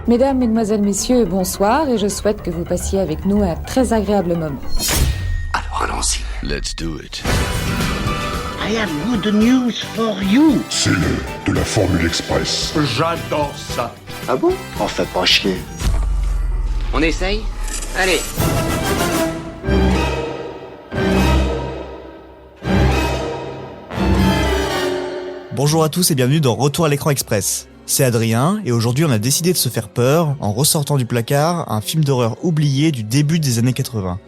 Mesdames, Mesdemoiselles, Messieurs, bonsoir et je souhaite que vous passiez avec nous un très agréable moment. Alors allons-y. Let's do it. I have good news for you. C'est de la Formule Express. J'adore ça. Ah bon? On fait pas chier. On essaye? Allez. Bonjour à tous et bienvenue dans Retour à l'écran express. C'est Adrien et aujourd'hui on a décidé de se faire peur en ressortant du placard un film d'horreur oublié du début des années 80.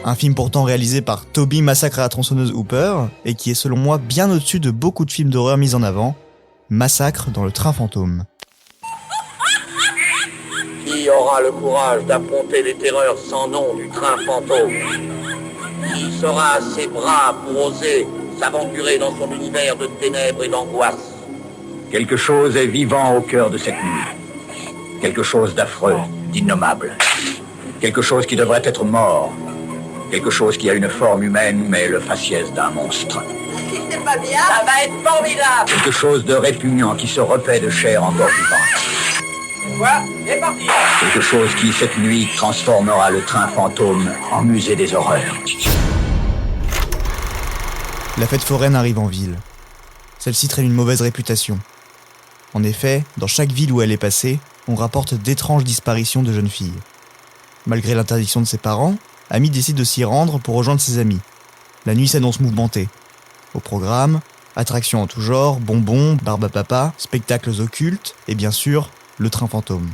Un film pourtant réalisé par Toby Massacre à la tronçonneuse Hooper et qui est selon moi bien au-dessus de beaucoup de films d'horreur mis en avant, Massacre dans le train fantôme. Qui aura le courage d'affronter les terreurs sans nom du train fantôme? Qui sera assez brave pour oser s'aventurer dans son univers de ténèbres et d'angoisse? Quelque chose est vivant au cœur de cette nuit. Quelque chose d'affreux, d'innommable. Quelque chose qui devrait être mort. Quelque chose qui a une forme humaine mais le faciès d'un monstre. Si c'est pas bien, ça va être formidable. Quelque chose de répugnant qui se repaît de chair encore vivante. Quoi? C'est parti. Quelque chose qui, cette nuit, transformera le train fantôme en musée des horreurs. La fête foraine arrive en ville. Celle-ci traîne une mauvaise réputation. En effet, dans chaque ville où elle est passée, on rapporte d'étranges disparitions de jeunes filles. Malgré l'interdiction de ses parents, Amy décide de s'y rendre pour rejoindre ses amis. La nuit s'annonce mouvementée. Au programme, attractions en tout genre, bonbons, barbe à papa, spectacles occultes et bien sûr, le train fantôme.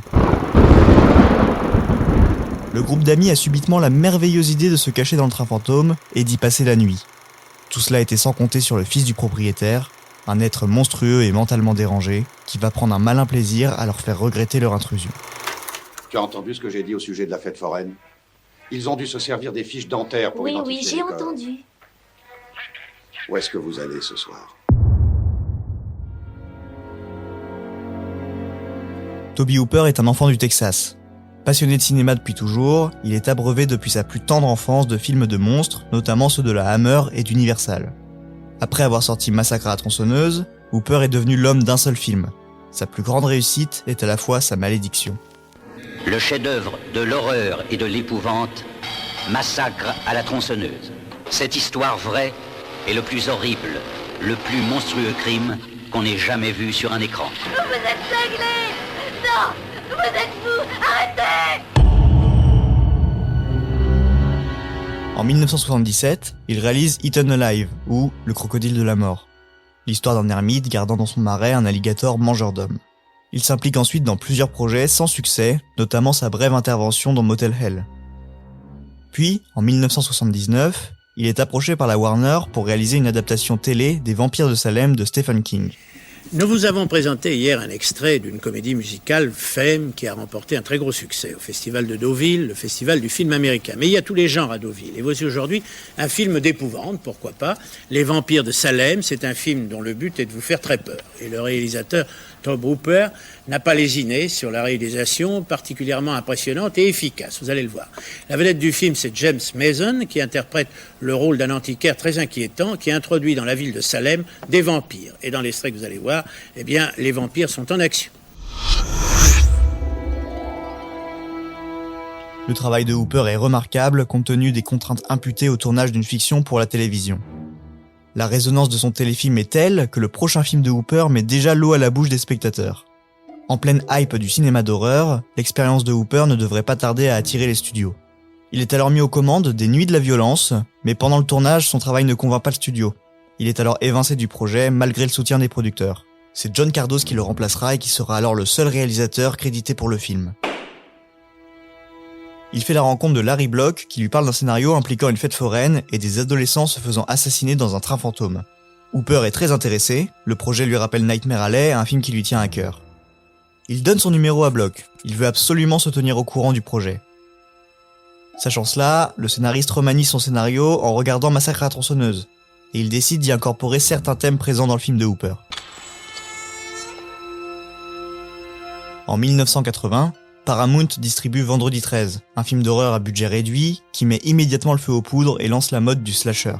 Le groupe d'amis a subitement la merveilleuse idée de se cacher dans le train fantôme et d'y passer la nuit. Tout cela était sans compter sur le fils du propriétaire, un être monstrueux et mentalement dérangé, qui va prendre un malin plaisir à leur faire regretter leur intrusion. Tu as entendu ce que j'ai dit au sujet de la fête foraine? Ils ont dû se servir des fiches dentaires pour identifier Oui, j'ai les corps. entendu. Où est-ce que vous allez ce soir? Toby Hooper est un enfant du Texas. Passionné de cinéma depuis toujours, il est abreuvé depuis sa plus tendre enfance de films de monstres, notamment ceux de la Hammer et d'Universal. Après avoir sorti Massacre à la tronçonneuse, Hooper est devenu l'homme d'un seul film. Sa plus grande réussite est à la fois sa malédiction. Le chef-d'œuvre de l'horreur et de l'épouvante, Massacre à la tronçonneuse. Cette histoire vraie est le plus horrible, le plus monstrueux crime qu'on ait jamais vu sur un écran. Vous êtes cinglés! Non! Vous êtes fous! Arrêtez! En 1977, il réalise Eaten Alive, ou Le crocodile de la mort. L'histoire d'un ermite gardant dans son marais un alligator mangeur d'hommes. Il s'implique ensuite dans plusieurs projets sans succès, notamment sa brève intervention dans Motel Hell. Puis, en 1979, il est approché par la Warner pour réaliser une adaptation télé des Vampires de Salem de Stephen King. Nous vous avons présenté hier un extrait d'une comédie musicale Fame qui a remporté un très gros succès au Festival de Deauville, le festival du film américain. Mais il y a tous les genres à Deauville. Et voici aujourd'hui un film d'épouvante, pourquoi pas. Les Vampires de Salem, c'est un film dont le but est de vous faire très peur. Et le réalisateur Tobe Hooper n'a pas lésiné sur la réalisation particulièrement impressionnante et efficace, vous allez le voir. La vedette du film, c'est James Mason, qui interprète le rôle d'un antiquaire très inquiétant, qui introduit dans la ville de Salem des vampires. Et dans l'extrait que vous allez voir, eh bien, les vampires sont en action. Le travail de Hooper est remarquable compte tenu des contraintes imputées au tournage d'une fiction pour la télévision. La résonance de son téléfilm est telle que le prochain film de Hooper met déjà l'eau à la bouche des spectateurs. En pleine hype du cinéma d'horreur, l'expérience de Hooper ne devrait pas tarder à attirer les studios. Il est alors mis aux commandes des Nuits de la violence, mais pendant le tournage, son travail ne convainc pas le studio. Il est alors évincé du projet malgré le soutien des producteurs. C'est John Cardos qui le remplacera et qui sera alors le seul réalisateur crédité pour le film. Il fait la rencontre de Larry Block qui lui parle d'un scénario impliquant une fête foraine et des adolescents se faisant assassiner dans un train fantôme. Hooper est très intéressé, le projet lui rappelle Nightmare Alley, un film qui lui tient à cœur. Il donne son numéro à Block, il veut absolument se tenir au courant du projet. Sachant cela, le scénariste remanie son scénario en regardant Massacre à la tronçonneuse, et il décide d'y incorporer certains thèmes présents dans le film de Hooper. En 1980, Paramount distribue Vendredi 13, un film d'horreur à budget réduit qui met immédiatement le feu aux poudres et lance la mode du slasher.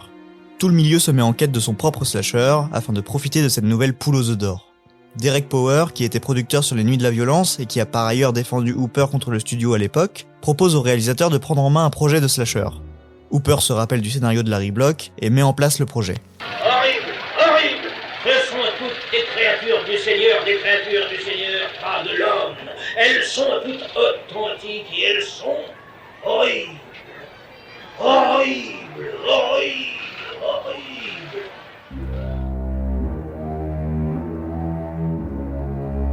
Tout le milieu se met en quête de son propre slasher afin de profiter de cette nouvelle poule aux œufs d'or. Derek Power, qui était producteur sur Les Nuits de la Violence et qui a par ailleurs défendu Hooper contre le studio à l'époque, propose au réalisateur de prendre en main un projet de slasher. Hooper se rappelle du scénario de Larry Block et met en place le projet. Horrible, horrible! Ce sont toutes des créatures du Seigneur, pas de l'homme. Elles sont toutes authentiques et elles sont horribles. Horrible, horrible, horrible.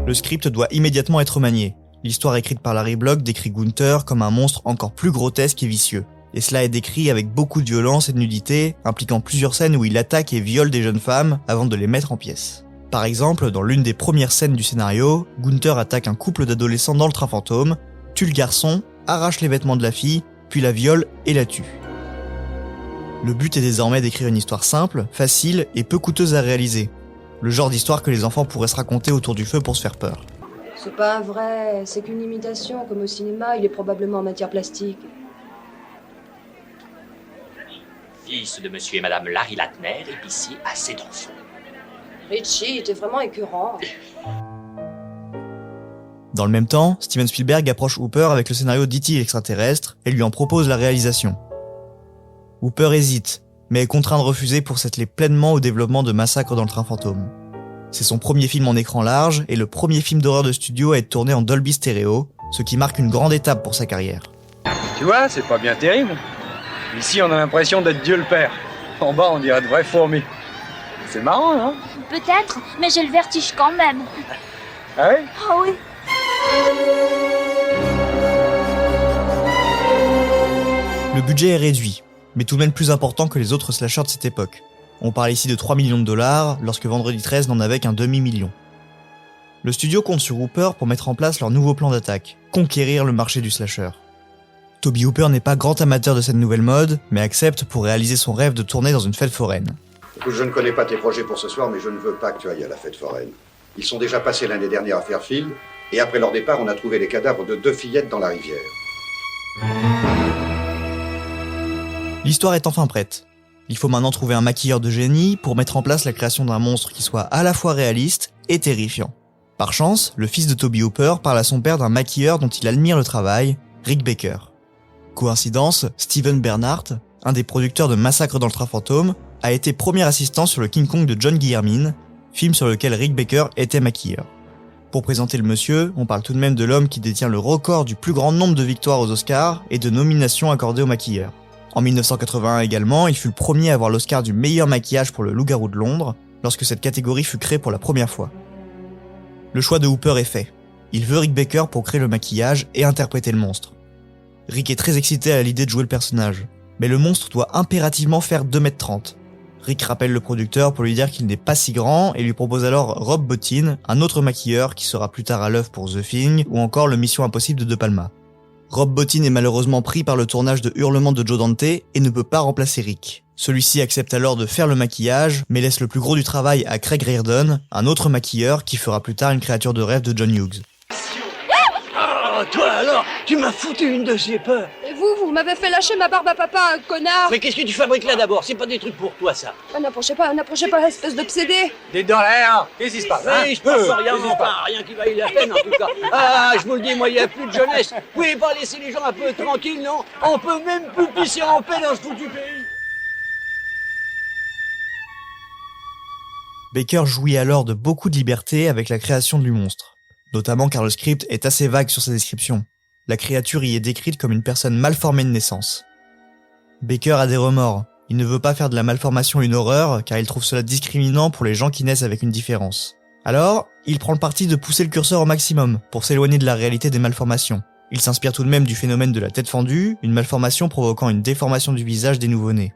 Le script doit immédiatement être manié. L'histoire écrite par Larry Block décrit Gunther comme un monstre encore plus grotesque et vicieux. Et cela est décrit avec beaucoup de violence et de nudité, impliquant plusieurs scènes où il attaque et viole des jeunes femmes avant de les mettre en pièces. Par exemple, dans l'une des premières scènes du scénario, Gunther attaque un couple d'adolescents dans le train fantôme, tue le garçon, arrache les vêtements de la fille, puis la viole et la tue. Le but est désormais d'écrire une histoire simple, facile et peu coûteuse à réaliser. Le genre d'histoire que les enfants pourraient se raconter autour du feu pour se faire peur. C'est pas un vrai, c'est qu'une imitation, comme au cinéma, il est probablement en matière plastique. Fils de monsieur et madame Larry Latner, épicier assez d'enfants. Richie, t'es vraiment écœurant. Dans le même temps, Steven Spielberg approche Hooper avec le scénario d'E.T. l'extraterrestre et lui en propose la réalisation. Hooper hésite, mais est contraint de refuser pour s'atteler pleinement au développement de Massacre dans le train fantôme. C'est son premier film en écran large et le premier film d'horreur de studio à être tourné en Dolby Stereo, ce qui marque une grande étape pour sa carrière. Tu vois, c'est pas bien terrible. Ici, on a l'impression d'être Dieu le Père. En bas, on dirait de vraies fourmis. C'est marrant, non? Peut-être, mais j'ai le vertige quand même. Ah oui? Oh oui. Le budget est réduit, mais tout de même plus important que les autres slashers de cette époque. On parle ici de 3 millions de dollars, lorsque Vendredi 13 n'en avait qu'un demi-million. Le studio compte sur Hooper pour mettre en place leur nouveau plan d'attaque, conquérir le marché du slasher. Tobe Hooper n'est pas grand amateur de cette nouvelle mode, mais accepte pour réaliser son rêve de tourner dans une fête foraine. Écoute, je ne connais pas tes projets pour ce soir, mais je ne veux pas que tu ailles à la fête foraine. Ils sont déjà passés l'année dernière à Fairfield, et après leur départ, on a trouvé les cadavres de 2 fillettes dans la rivière. L'histoire est enfin prête. Il faut maintenant trouver un maquilleur de génie pour mettre en place la création d'un monstre qui soit à la fois réaliste et terrifiant. Par chance, le fils de Tobe Hooper parle à son père d'un maquilleur dont il admire le travail, Rick Baker. Coïncidence, Steven Bernhardt, un des producteurs de Massacre dans le train fantôme, a été premier assistant sur le King Kong de John Guillermin, film sur lequel Rick Baker était maquilleur. Pour présenter le monsieur, on parle tout de même de l'homme qui détient le record du plus grand nombre de victoires aux Oscars et de nominations accordées aux maquilleurs. En 1981 également, il fut le premier à avoir l'Oscar du meilleur maquillage pour le Loup-garou de Londres, lorsque cette catégorie fut créée pour la première fois. Le choix de Hooper est fait. Il veut Rick Baker pour créer le maquillage et interpréter le monstre. Rick est très excité à l'idée de jouer le personnage, mais le monstre doit impérativement faire 2,30 m. Rick rappelle le producteur pour lui dire qu'il n'est pas si grand et lui propose alors Rob Bottin, un autre maquilleur qui sera plus tard à l'œuvre pour The Thing ou encore le Mission Impossible de De Palma. Rob Bottin est malheureusement pris par le tournage de Hurlement de Joe Dante et ne peut pas remplacer Rick. Celui-ci accepte alors de faire le maquillage, mais laisse le plus gros du travail à Craig Reardon, un autre maquilleur qui fera plus tard une créature de rêve de John Hughes. Oh, toi alors, tu m'as foutu une de ces peurs. Et vous m'avez fait lâcher ma barbe à papa, connard. Mais qu'est-ce que tu fabriques là d'abord? C'est pas des trucs pour toi, ça. N'approchez pas, espèce d'obsédé. T'es dans l'air. Qu'est-ce qui se passe, hein? Oui, je passe rien, enfin, rien qui vaille la peine en tout cas. Ah, je vous le dis, moi, il n'y a plus de jeunesse. Vous pouvez pas laisser les gens un peu tranquilles, non? On peut même plus pisser en paix dans ce foutu pays. Baker jouit alors de beaucoup de liberté avec la création du monstre, notamment car le script est assez vague sur sa description. La créature y est décrite comme une personne mal formée de naissance. Baker a des remords. Il ne veut pas faire de la malformation une horreur, car il trouve cela discriminant pour les gens qui naissent avec une différence. Alors, il prend le parti de pousser le curseur au maximum, pour s'éloigner de la réalité des malformations. Il s'inspire tout de même du phénomène de la tête fendue, une malformation provoquant une déformation du visage des nouveau-nés.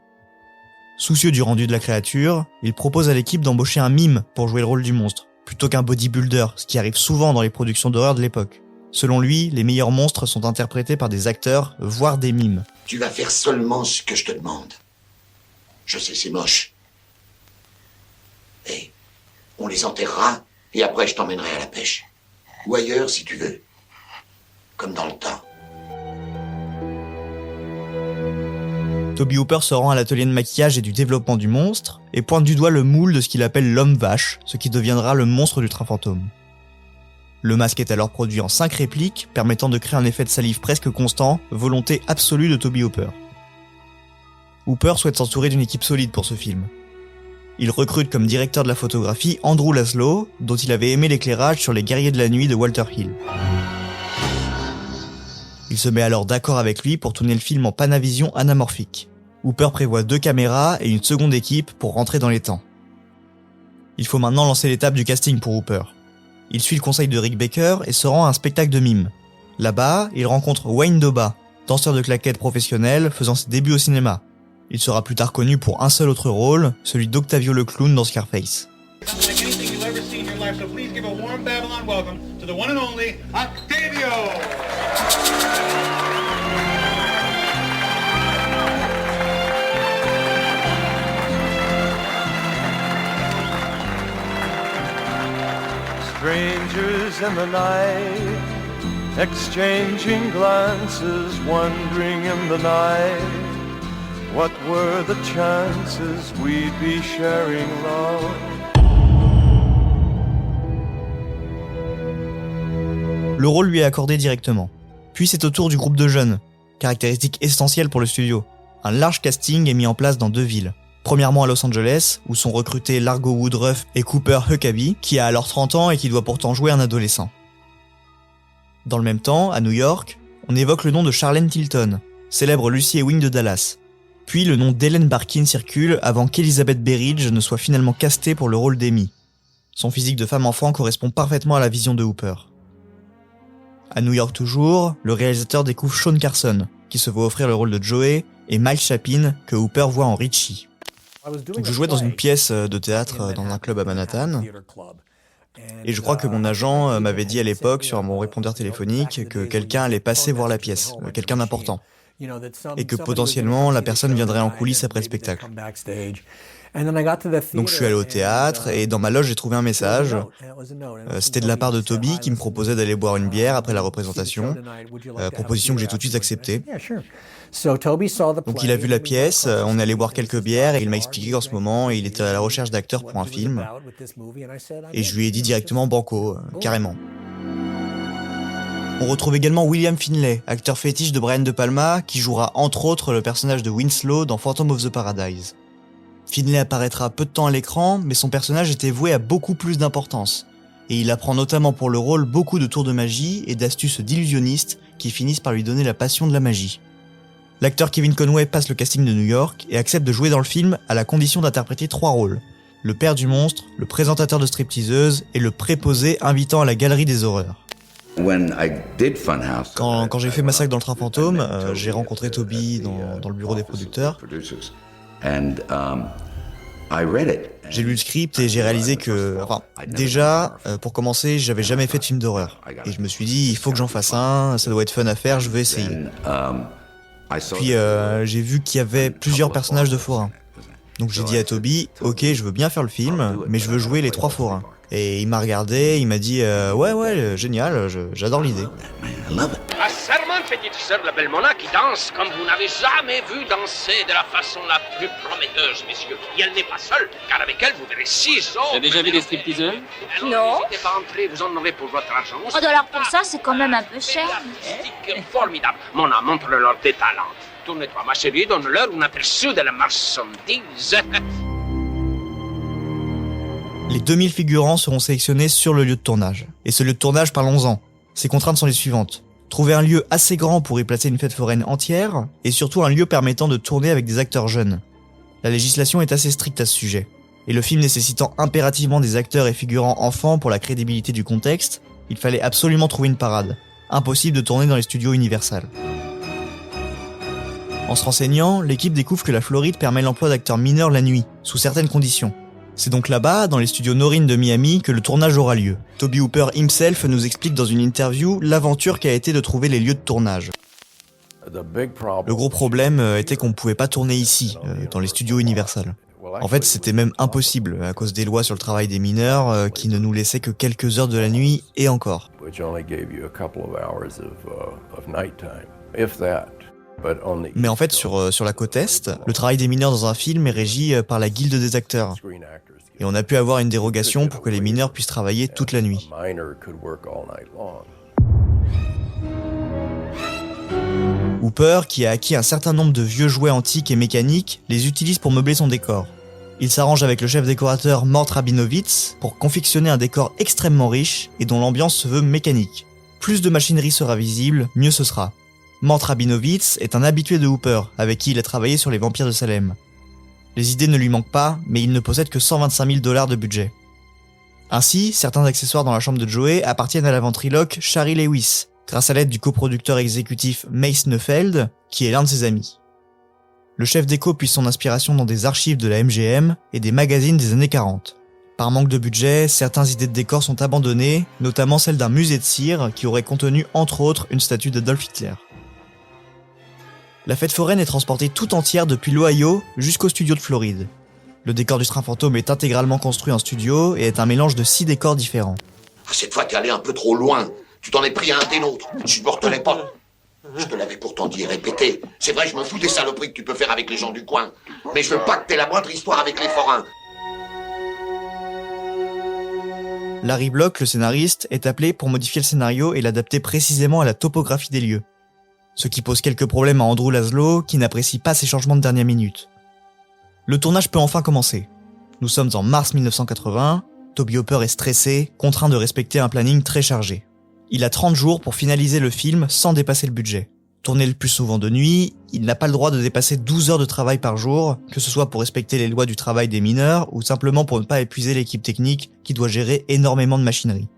Soucieux du rendu de la créature, il propose à l'équipe d'embaucher un mime pour jouer le rôle du monstre, plutôt qu'un bodybuilder, ce qui arrive souvent dans les productions d'horreur de l'époque. Selon lui, les meilleurs monstres sont interprétés par des acteurs, voire des mimes. Tu vas faire seulement ce que je te demande. Je sais, c'est moche. Et on les enterrera, et après je t'emmènerai à la pêche. Ou ailleurs, si tu veux. Comme dans le temps. Tobe Hooper se rend à l'atelier de maquillage et du développement du monstre, et pointe du doigt le moule de ce qu'il appelle l'homme-vache, ce qui deviendra le monstre du train fantôme. Le masque est alors produit en 5 répliques, permettant de créer un effet de salive presque constant, volonté absolue de Tobe Hooper. Hooper souhaite s'entourer d'une équipe solide pour ce film. Il recrute comme directeur de la photographie Andrew Laszlo, dont il avait aimé l'éclairage sur Les Guerriers de la Nuit de Walter Hill. Il se met alors d'accord avec lui pour tourner le film en Panavision anamorphique. Hooper prévoit 2 caméras et une seconde équipe pour rentrer dans les temps. Il faut maintenant lancer l'étape du casting pour Hooper. Il suit le conseil de Rick Baker et se rend à un spectacle de mime. Là-bas, il rencontre Wayne Doba, danseur de claquettes professionnel faisant ses débuts au cinéma. Il sera plus tard connu pour un seul autre rôle, celui d'Octavio le clown dans Scarface. Strangers in the night, exchanging glances, wondering in the night, what were the chances we'd be sharing love? Le rôle lui est accordé directement. Puis c'est au tour du groupe de jeunes, caractéristique essentielle pour le studio. Un large casting est mis en place dans 2 villes. Premièrement à Los Angeles, où sont recrutés Largo Woodruff et Cooper Huckabee, qui a alors 30 ans et qui doit pourtant jouer un adolescent. Dans le même temps, à New York, on évoque le nom de Charlene Tilton, célèbre Lucy Ewing de Dallas. Puis le nom d'Ellen Barkin circule avant qu'Elizabeth Berridge ne soit finalement castée pour le rôle d'Amy. Son physique de femme-enfant correspond parfaitement à la vision de Hooper. À New York toujours, le réalisateur découvre Sean Carson, qui se voit offrir le rôle de Joey, et Miles Chapin, que Hooper voit en Richie. Donc je jouais dans une pièce de théâtre dans un club à Manhattan, et je crois que mon agent m'avait dit à l'époque sur mon répondeur téléphonique que quelqu'un allait passer voir la pièce, quelqu'un d'important, et que potentiellement la personne viendrait en coulisses après le spectacle. Donc je suis allé au théâtre et dans ma loge j'ai trouvé un message. C'était de la part de Toby qui me proposait d'aller boire une bière après la représentation, proposition que j'ai tout de suite acceptée. Donc il a vu la pièce, on est allé boire quelques bières et il m'a expliqué qu'en ce moment il était à la recherche d'acteurs pour un film. Et je lui ai dit directement banco, carrément. On retrouve également William Finlay, acteur fétiche de Brian De Palma, qui jouera entre autres le personnage de Winslow dans Phantom of the Paradise. Finlay apparaîtra peu de temps à l'écran, mais son personnage était voué à beaucoup plus d'importance. Et il apprend notamment pour le rôle beaucoup de tours de magie et d'astuces d'illusionnistes qui finissent par lui donner la passion de la magie. L'acteur Kevin Conway passe le casting de New York et accepte de jouer dans le film à la condition d'interpréter 3 rôles. Le père du monstre, le présentateur de stripteaseuse et le préposé invitant à la galerie des horreurs. Quand j'ai fait Massacre dans le train fantôme, j'ai rencontré Toby dans le bureau des producteurs. J'ai lu le script et j'ai réalisé que, déjà, pour commencer, j'avais jamais fait de film d'horreur. Et je me suis dit, il faut que j'en fasse un, ça doit être fun à faire, je vais essayer. Puis j'ai vu qu'il y avait plusieurs personnages de forains. Donc j'ai dit à Toby, ok, je veux bien faire le film, mais je veux jouer les 3 forains. Et il m'a regardé, il m'a dit, ouais, génial, j'adore l'idée. À Sermon, féticheur de la belle Mona qui danse comme vous n'avez jamais vu danser de la façon la plus prometteuse, messieurs. Et elle n'est pas seule, car avec elle, vous verrez 6 autres. T'as déjà vu des stripteaseurs? Non. N'hésitez pas à entrer, vous en aurez pour votre argent. $1 pour ça, c'est quand même un peu cher. Formidable. Mona, montre-leur tes talents. Tourne-toi, ma chérie, donne-leur un aperçu de la marchandise. Les 2000 figurants seront sélectionnés sur le lieu de tournage. Et ce lieu de tournage, parlons-en. Ses contraintes sont les suivantes. Trouver un lieu assez grand pour y placer une fête foraine entière, et surtout un lieu permettant de tourner avec des acteurs jeunes. La législation est assez stricte à ce sujet. Et le film nécessitant impérativement des acteurs et figurants enfants pour la crédibilité du contexte, il fallait absolument trouver une parade. Impossible de tourner dans les studios Universal. En se renseignant, l'équipe découvre que la Floride permet l'emploi d'acteurs mineurs la nuit, sous certaines conditions. C'est donc là-bas, dans les studios Norin de Miami, que le tournage aura lieu. Tobe Hooper himself nous explique dans une interview l'aventure qu'a été de trouver les lieux de tournage. Le gros problème était qu'on ne pouvait pas tourner ici, dans les studios Universal. En fait, c'était même impossible, à cause des lois sur le travail des mineurs, qui ne nous laissaient que quelques heures de la nuit, et encore. Mais en fait, sur la côte Est, le travail des mineurs dans un film est régi par la guilde des acteurs. Et on a pu avoir une dérogation pour que les mineurs puissent travailler toute la nuit. Hooper, qui a acquis un certain nombre de vieux jouets antiques et mécaniques, les utilise pour meubler son décor. Il s'arrange avec le chef décorateur Mort Rabinowitz pour confectionner un décor extrêmement riche et dont l'ambiance se veut mécanique. Plus de machinerie sera visible, mieux ce sera. Mort Rabinowitz est un habitué de Hooper, avec qui il a travaillé sur les vampires de Salem. Les idées ne lui manquent pas, mais il ne possède que $125 000 de budget. Ainsi, certains accessoires dans la chambre de Joey appartiennent à la ventriloque Shari Lewis, grâce à l'aide du coproducteur exécutif Mace Neufeld, qui est l'un de ses amis. Le chef déco puise son inspiration dans des archives de la MGM et des magazines des années 40. Par manque de budget, certaines idées de décor sont abandonnées, notamment celle d'un musée de cire qui aurait contenu entre autres une statue d'Adolf Hitler. La fête foraine est transportée tout entière depuis l'Ohio jusqu'au studio de Floride. Le décor du train fantôme est intégralement construit en studio et est un mélange de 6 décors différents. Cette fois, t'es allé un peu trop loin. Tu t'en es pris à un des nôtres. Je supporterais pas. Je te l'avais pourtant dit et répété. C'est vrai, je me fous des saloperies que tu peux faire avec les gens du coin. Mais je veux pas que t'aies la moindre histoire avec les forains. Larry Block, le scénariste, est appelé pour modifier le scénario et l'adapter précisément à la topographie des lieux. Ce qui pose quelques problèmes à Andrew Laszlo, qui n'apprécie pas ces changements de dernière minute. Le tournage peut enfin commencer. Nous sommes en mars 1980, Tobe Hooper est stressé, contraint de respecter un planning très chargé. Il a 30 jours pour finaliser le film sans dépasser le budget. Tourné le plus souvent de nuit, il n'a pas le droit de dépasser 12 heures de travail par jour, que ce soit pour respecter les lois du travail des mineurs ou simplement pour ne pas épuiser l'équipe technique qui doit gérer énormément de machinerie.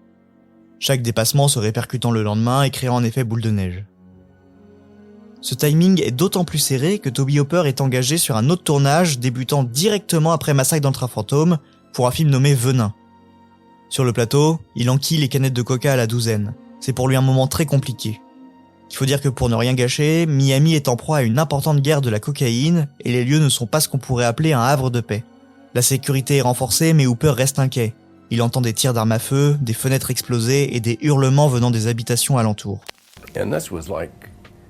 Chaque dépassement se répercutant le lendemain et créant un effet boule de neige. Ce timing est d'autant plus serré que Tobe Hooper est engagé sur un autre tournage débutant directement après Massacre dans le train fantôme pour un film nommé Venin. Sur le plateau, il enquille les canettes de coca à la douzaine. C'est pour lui un moment très compliqué. Il faut dire que pour ne rien gâcher, Miami est en proie à une importante guerre de la cocaïne et les lieux ne sont pas ce qu'on pourrait appeler un havre de paix. La sécurité est renforcée mais Hooper reste inquiet. Il entend des tirs d'armes à feu, des fenêtres explosées et des hurlements venant des habitations alentours.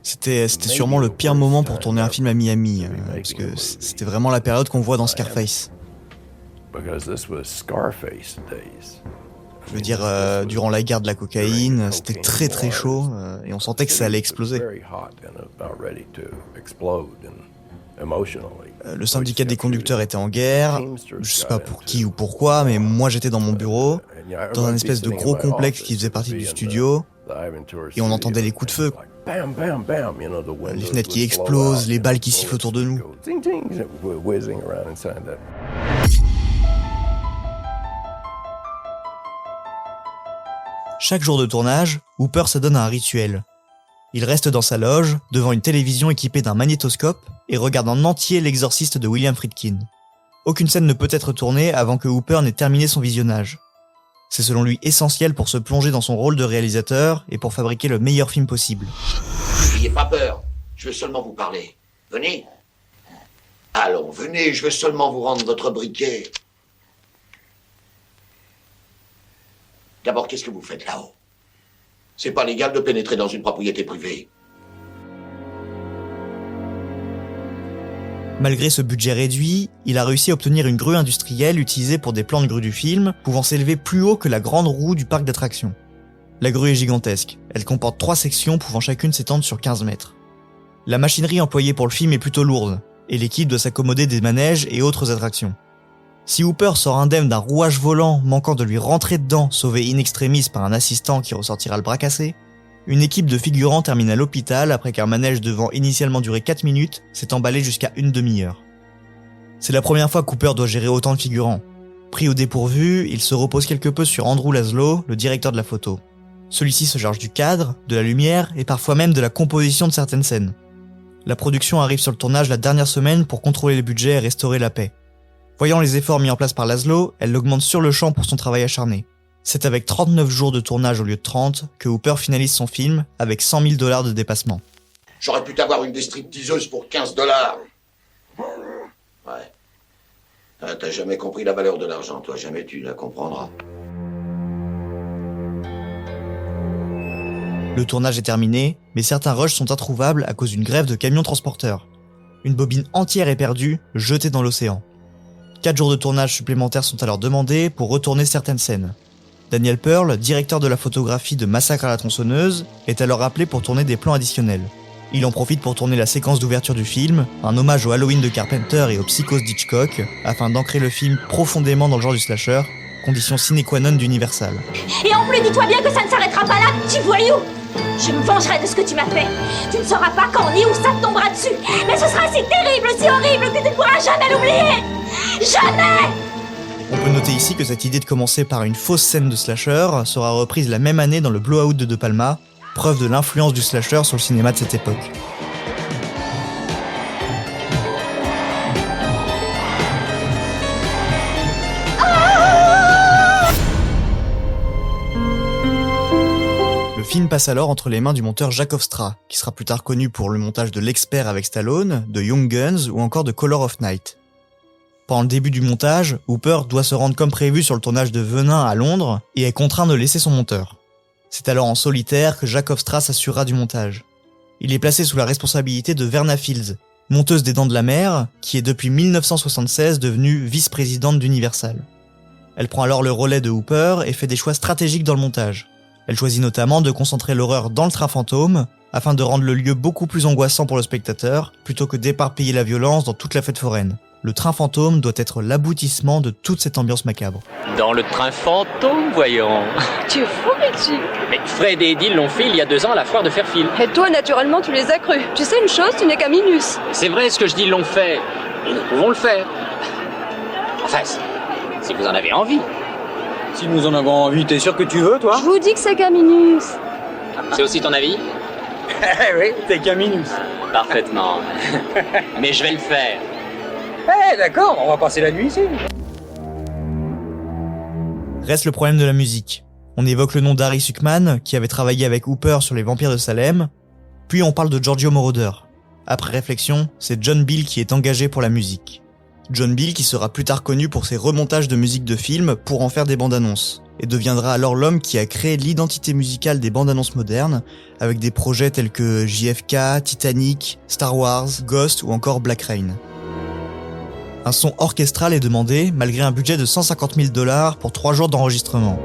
C'était sûrement le pire moment pour tourner un film à Miami, parce que c'était vraiment la période qu'on voit dans Scarface. Je veux dire, durant la guerre de la cocaïne, c'était très très chaud, et on sentait que ça allait exploser. Le syndicat des conducteurs était en guerre, je sais pas pour qui ou pourquoi, mais moi j'étais dans mon bureau, dans un espèce de gros complexe qui faisait partie du studio, et on entendait les coups de feu. Les fenêtres qui explosent, les balles qui sifflent autour de nous. Chaque jour de tournage, Hooper s'adonne à un rituel. Il reste dans sa loge, devant une télévision équipée d'un magnétoscope, et regarde en entier L'Exorciste de William Friedkin. Aucune scène ne peut être tournée avant que Hooper n'ait terminé son visionnage. C'est selon lui essentiel pour se plonger dans son rôle de réalisateur et pour fabriquer le meilleur film possible. N'ayez pas peur, je veux seulement vous parler. Venez. Allons, venez, je veux seulement vous rendre votre briquet. D'abord, qu'est-ce que vous faites là-haut? C'est pas légal de pénétrer dans une propriété privée. Malgré ce budget réduit, il a réussi à obtenir une grue industrielle utilisée pour des plans de grue du film, pouvant s'élever plus haut que la grande roue du parc d'attractions. La grue est gigantesque, elle comporte 3 sections pouvant chacune s'étendre sur 15 mètres. La machinerie employée pour le film est plutôt lourde, et l'équipe doit s'accommoder des manèges et autres attractions. Si Hooper sort indemne d'un rouage volant manquant de lui rentrer dedans, sauvé in extremis par un assistant qui ressortira le bras cassé, une équipe de figurants termine à l'hôpital après qu'un manège devant initialement durer 4 minutes s'est emballé jusqu'à une demi-heure. C'est la première fois qu'Hooper doit gérer autant de figurants. Pris au dépourvu, il se repose quelque peu sur Andrew Laszlo, le directeur de la photo. Celui-ci se charge du cadre, de la lumière et parfois même de la composition de certaines scènes. La production arrive sur le tournage la dernière semaine pour contrôler les budgets et restaurer la paix. Voyant les efforts mis en place par Laszlo, elle l'augmente sur le champ pour son travail acharné. C'est avec 39 jours de tournage au lieu de 30 que Hooper finalise son film avec $100 000 de dépassement. J'aurais pu t'avoir une des stripteaseuses pour $15. Ouais. Ah, t'as jamais compris la valeur de l'argent, toi, jamais tu la comprendras. Le tournage est terminé, mais certains rushs sont introuvables à cause d'une grève de camions transporteurs. Une bobine entière est perdue, jetée dans l'océan. 4 jours de tournage supplémentaires sont alors demandés pour retourner certaines scènes. Daniel Pearl, directeur de la photographie de Massacre à la tronçonneuse, est alors appelé pour tourner des plans additionnels. Il en profite pour tourner la séquence d'ouverture du film, un hommage au Halloween de Carpenter et aux Psychoses d'Hitchcock, afin d'ancrer le film profondément dans le genre du slasher, condition sine qua non d'Universal. Et en plus, dis-toi bien que ça ne s'arrêtera pas là, petit voyou. Je me vengerai de ce que tu m'as fait. Tu ne sauras pas quand ni où ça te tombera dessus. Mais ce sera si terrible, si horrible que tu ne pourras jamais l'oublier. Jamais! On peut noter ici que cette idée de commencer par une fausse scène de slasher sera reprise la même année dans le Blowout de De Palma, preuve de l'influence du slasher sur le cinéma de cette époque. Le film passe alors entre les mains du monteur Jacques Hofstra, qui sera plus tard connu pour le montage de L'Expert avec Stallone, de Young Guns ou encore de Color of Night. Pendant le début du montage, Hooper doit se rendre comme prévu sur le tournage de Venin à Londres et est contraint de laisser son monteur. C'est alors en solitaire que Jacques Hofstra s'assurera du montage. Il est placé sous la responsabilité de Verna Fields, monteuse des Dents de la Mer, qui est depuis 1976 devenue vice-présidente d'Universal. Elle prend alors le relais de Hooper et fait des choix stratégiques dans le montage. Elle choisit notamment de concentrer l'horreur dans le train fantôme, afin de rendre le lieu beaucoup plus angoissant pour le spectateur, plutôt que d'éparpiller la violence dans toute la fête foraine. Le train fantôme doit être l'aboutissement de toute cette ambiance macabre. Dans le train fantôme, voyons. Tu es fou, Richie. Mais Fred et Eddie l'ont fait il y a 2 ans à la foire de Fairfield. Et toi, naturellement, tu les as crus. Tu sais une chose, tu n'es qu'un minus. C'est vrai ce que je dis, ils l'ont fait. Et nous pouvons le faire. Enfin, si vous en avez envie. Si nous en avons envie, t'es sûr que tu veux, toi? Je vous dis que c'est qu'un minus. C'est aussi ton avis? Oui, t'es qu'un minus. Parfaitement. Mais je vais le faire. D'accord, on va passer la nuit ici. Reste le problème de la musique. On évoque le nom d'Harry Suckman, qui avait travaillé avec Hooper sur les Vampires de Salem, puis on parle de Giorgio Moroder. Après réflexion, c'est John Beal qui est engagé pour la musique. John Beal qui sera plus tard connu pour ses remontages de musique de films pour en faire des bandes annonces, et deviendra alors l'homme qui a créé l'identité musicale des bandes annonces modernes, avec des projets tels que JFK, Titanic, Star Wars, Ghost ou encore Black Rain. Un son orchestral est demandé, malgré un budget de $150 000 pour 3 jours d'enregistrement.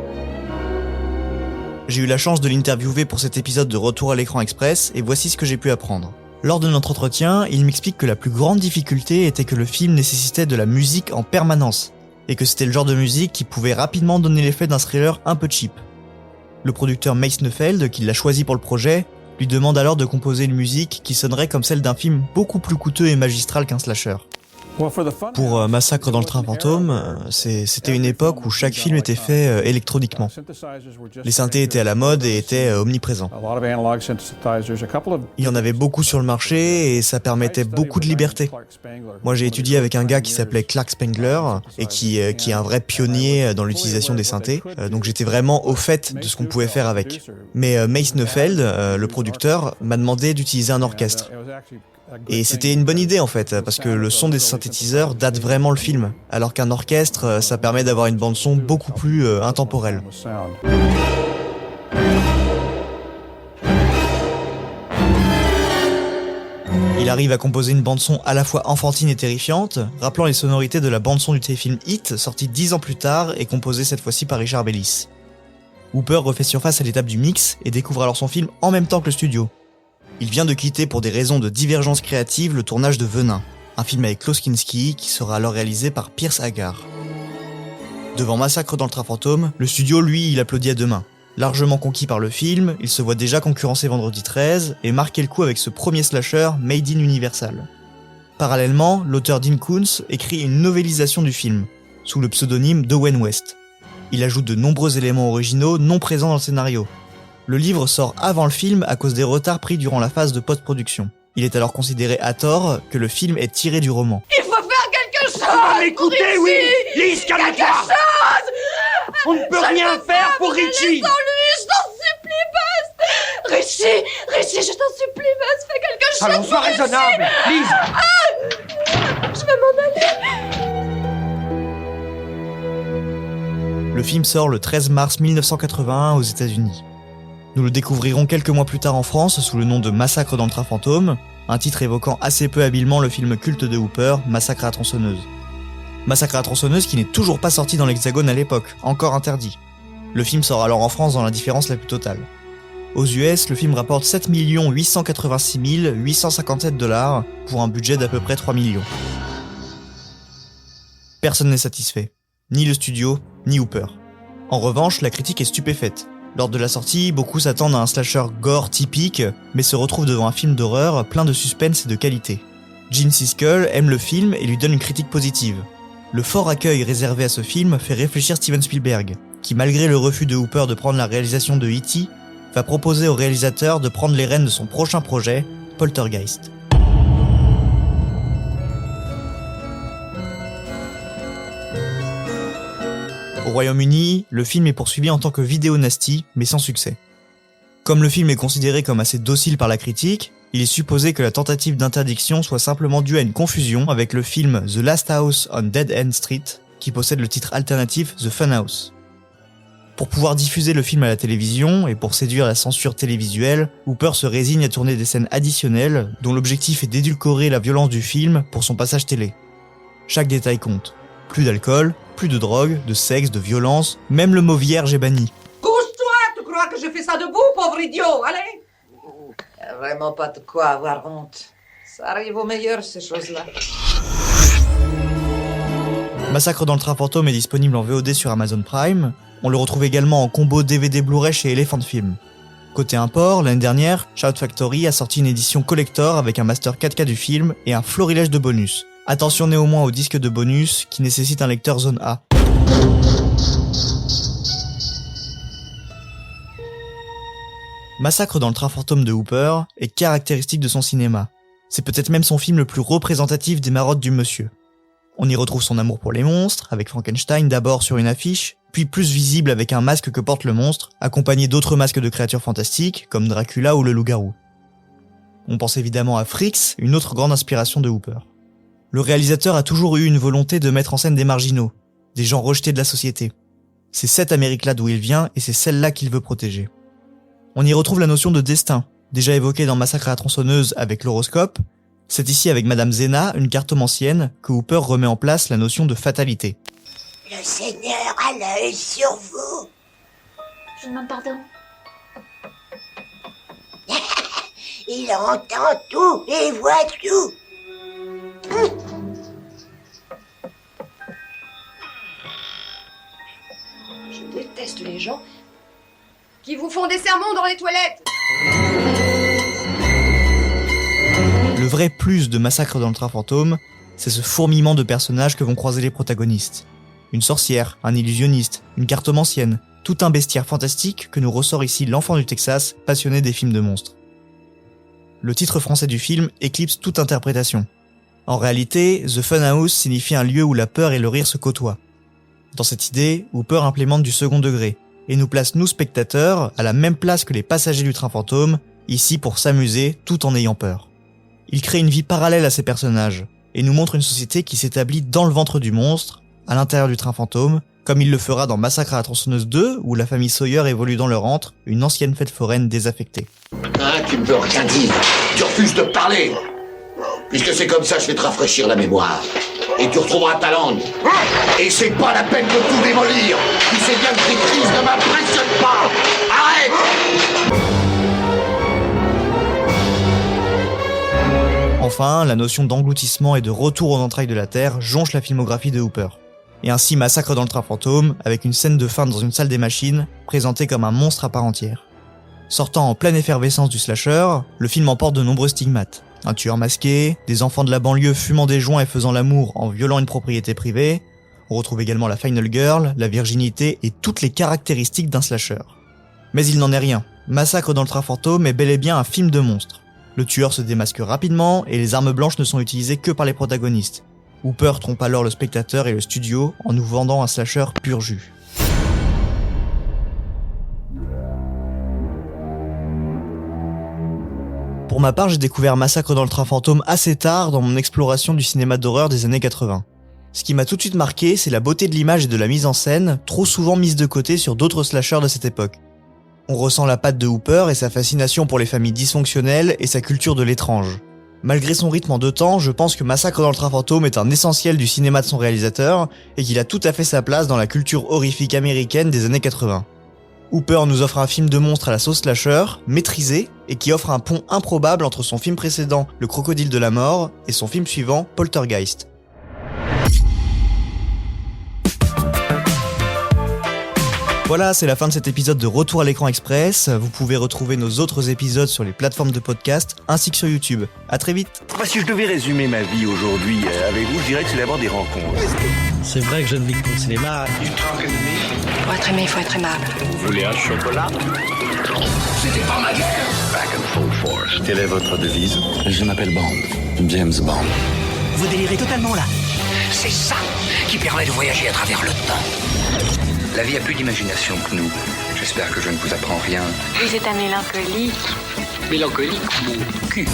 J'ai eu la chance de l'interviewer pour cet épisode de Retour à l'écran express, et voici ce que j'ai pu apprendre. Lors de notre entretien, il m'explique que la plus grande difficulté était que le film nécessitait de la musique en permanence, et que c'était le genre de musique qui pouvait rapidement donner l'effet d'un thriller un peu cheap. Le producteur Mace Neufeld, qui l'a choisi pour le projet, lui demande alors de composer une musique qui sonnerait comme celle d'un film beaucoup plus coûteux et magistral qu'un slasher. Pour Massacre dans le train fantôme, c'était une époque où chaque film était fait électroniquement. Les synthés étaient à la mode et étaient omniprésents. Il y en avait beaucoup sur le marché et ça permettait beaucoup de liberté. Moi j'ai étudié avec un gars qui s'appelait Clark Spengler et qui est un vrai pionnier dans l'utilisation des synthés, donc j'étais vraiment au fait de ce qu'on pouvait faire avec. Mais Mace Neufeld, le producteur, m'a demandé d'utiliser un orchestre. Et c'était une bonne idée en fait, parce que le son des synthétiseurs date vraiment le film, alors qu'un orchestre, ça permet d'avoir une bande-son beaucoup plus intemporelle. Il arrive à composer une bande-son à la fois enfantine et terrifiante, rappelant les sonorités de la bande-son du téléfilm Hit, sorti 10 ans plus tard et composé cette fois-ci par Richard Bellis. Hooper refait surface à l'étape du mix et découvre alors son film en même temps que le studio. Il vient de quitter pour des raisons de divergence créative le tournage de Venin, un film avec Klaus Kinski qui sera alors réalisé par Pierce Hagar. Devant Massacre dans le train fantôme, le studio lui il applaudit à deux mains. Largement conquis par le film, il se voit déjà concurrencer Vendredi 13 et marquer le coup avec ce premier slasher made in Universal. Parallèlement, l'auteur Dean Koontz écrit une novélisation du film, sous le pseudonyme d'Owen West. Il ajoute de nombreux éléments originaux non présents dans le scénario. Le livre sort avant le film à cause des retards pris durant la phase de post-production. Il est alors considéré à tort que le film est tiré du roman. Il faut faire quelque chose. M'écoutez, oui. Lise, calme-toi. Quelque chose. On ne peut rien faire pour Richie. Sans lui, je t'en supplie, Buzz. Richie, je t'en supplie, Buzz, fais quelque chose. Allons, sois raisonnable, Lise. Je vais m'en aller. Le film sort le 13 mars 1981 aux États-Unis. Nous le découvrirons quelques mois plus tard en France sous le nom de Massacre dans le train fantôme, un titre évoquant assez peu habilement le film culte de Hooper, Massacre à la tronçonneuse. Massacre à la tronçonneuse qui n'est toujours pas sorti dans l'Hexagone à l'époque, encore interdit. Le film sort alors en France dans l'indifférence la plus totale. Aux US, le film rapporte 7 886 857 $ pour un budget d'à peu près 3 millions. Personne n'est satisfait, ni le studio, ni Hooper. En revanche, la critique est stupéfaite. Lors de la sortie, beaucoup s'attendent à un slasher gore typique, mais se retrouvent devant un film d'horreur plein de suspense et de qualité. Gene Siskel aime le film et lui donne une critique positive. Le fort accueil réservé à ce film fait réfléchir Steven Spielberg, qui malgré le refus de Hooper de prendre la réalisation de E.T., va proposer au réalisateur de prendre les rênes de son prochain projet, Poltergeist. Au Royaume-Uni, le film est poursuivi en tant que vidéo nasty, mais sans succès. Comme le film est considéré comme assez docile par la critique, il est supposé que la tentative d'interdiction soit simplement due à une confusion avec le film The Last House on Dead End Street, qui possède le titre alternatif The Funhouse. Pour pouvoir diffuser le film à la télévision et pour séduire la censure télévisuelle, Hooper se résigne à tourner des scènes additionnelles dont l'objectif est d'édulcorer la violence du film pour son passage télé. Chaque détail compte. Plus d'alcool, plus de drogue, de sexe, de violence, même le mot vierge est banni. Couche-toi, tu crois que je fais ça debout, pauvre idiot, allez! Y a vraiment pas de quoi avoir honte. Ça arrive aux meilleurs, ces choses-là. Massacre dans le train fantôme est disponible en VOD sur Amazon Prime. On le retrouve également en combo DVD Blu-ray chez Elephant Film. Côté import, l'année dernière, Shout Factory a sorti une édition collector avec un master 4K du film et un florilège de bonus. Attention néanmoins aux disques de bonus qui nécessitent un lecteur zone A. Massacre dans le train fantôme de Hooper est caractéristique de son cinéma. C'est peut-être même son film le plus représentatif des marottes du monsieur. On y retrouve son amour pour les monstres, avec Frankenstein d'abord sur une affiche, puis plus visible avec un masque que porte le monstre, accompagné d'autres masques de créatures fantastiques, comme Dracula ou le loup-garou. On pense évidemment à Freaks, une autre grande inspiration de Hooper. Le réalisateur a toujours eu une volonté de mettre en scène des marginaux, des gens rejetés de la société. C'est cette Amérique-là d'où il vient et c'est celle-là qu'il veut protéger. On y retrouve la notion de destin, déjà évoquée dans Massacre à la tronçonneuse avec l'horoscope. C'est ici avec Madame Zena, une cartomancienne, que Hooper remet en place la notion de fatalité. Le Seigneur a l'œil sur vous. Je demande pardon. Il entend tout et voit tout. Je déteste les gens qui vous font des sermons dans les toilettes. Le vrai plus de Massacre dans le train fantôme, c'est ce fourmillement de personnages que vont croiser les protagonistes. Une sorcière, un illusionniste, une cartomancienne, tout un bestiaire fantastique que nous ressort ici l'enfant du Texas, passionné des films de monstres. Le titre français du film éclipse toute interprétation. En réalité, The Funhouse signifie un lieu où la peur et le rire se côtoient. Dans cette idée, Hooper implémente du second degré, et nous place nous spectateurs à la même place que les passagers du train fantôme, ici pour s'amuser tout en ayant peur. Il crée une vie parallèle à ces personnages, et nous montre une société qui s'établit dans le ventre du monstre, à l'intérieur du train fantôme, comme il le fera dans Massacre à la tronçonneuse 2, où la famille Sawyer évolue dans leur antre, une ancienne fête foraine désaffectée. Hein, tu ne veux rien dire. Tu refuses de parler. Puisque c'est comme ça, je vais te rafraîchir la mémoire. Et tu retrouveras ta langue. Et c'est pas la peine de tout démolir. Tu sais bien que tes crises ne m'impressionnent pas. Arrête! Enfin, la notion d'engloutissement et de retour aux entrailles de la Terre jonche la filmographie de Hooper. Et ainsi Massacre dans le train fantôme, avec une scène de fin dans une salle des machines, présentée comme un monstre à part entière. Sortant en pleine effervescence du slasher, le film emporte de nombreux stigmates. Un tueur masqué, des enfants de la banlieue fumant des joints et faisant l'amour en violant une propriété privée. On retrouve également la Final Girl, la virginité et toutes les caractéristiques d'un slasher. Mais il n'en est rien. Massacre dans le train fantôme est bel et bien un film de monstre. Le tueur se démasque rapidement et les armes blanches ne sont utilisées que par les protagonistes. Hooper trompe alors le spectateur et le studio en nous vendant un slasher pur jus. Pour ma part, j'ai découvert Massacre dans le train fantôme assez tard dans mon exploration du cinéma d'horreur des années 80. Ce qui m'a tout de suite marqué, c'est la beauté de l'image et de la mise en scène, trop souvent mise de côté sur d'autres slashers de cette époque. On ressent la patte de Hooper et sa fascination pour les familles dysfonctionnelles et sa culture de l'étrange. Malgré son rythme en 2 temps, je pense que Massacre dans le train fantôme est un essentiel du cinéma de son réalisateur et qu'il a tout à fait sa place dans la culture horrifique américaine des années 80. Hooper nous offre un film de monstre à la sauce slasher, maîtrisé, et qui offre un pont improbable entre son film précédent, Le Crocodile de la Mort, et son film suivant, Poltergeist. Voilà, c'est la fin de cet épisode de Retour à l'écran express. Vous pouvez retrouver nos autres épisodes sur les plateformes de podcast ainsi que sur YouTube. À très vite. Si je devais résumer ma vie aujourd'hui avec vous, je dirais que c'est d'abord des rencontres. C'est vrai que je ne vis que pour le cinéma. Pour être aimé, il faut être aimable. Vous voulez un chocolat? C'était pas ma guerre. Back and full force. Quelle est votre devise? Je m'appelle Bond. James Bond. Vous délirez totalement là. C'est ça qui permet de voyager à travers le temps. La vie a plus d'imagination que nous. J'espère que je ne vous apprends rien. Vous êtes un mélancolique. Mélancolique, mon cul.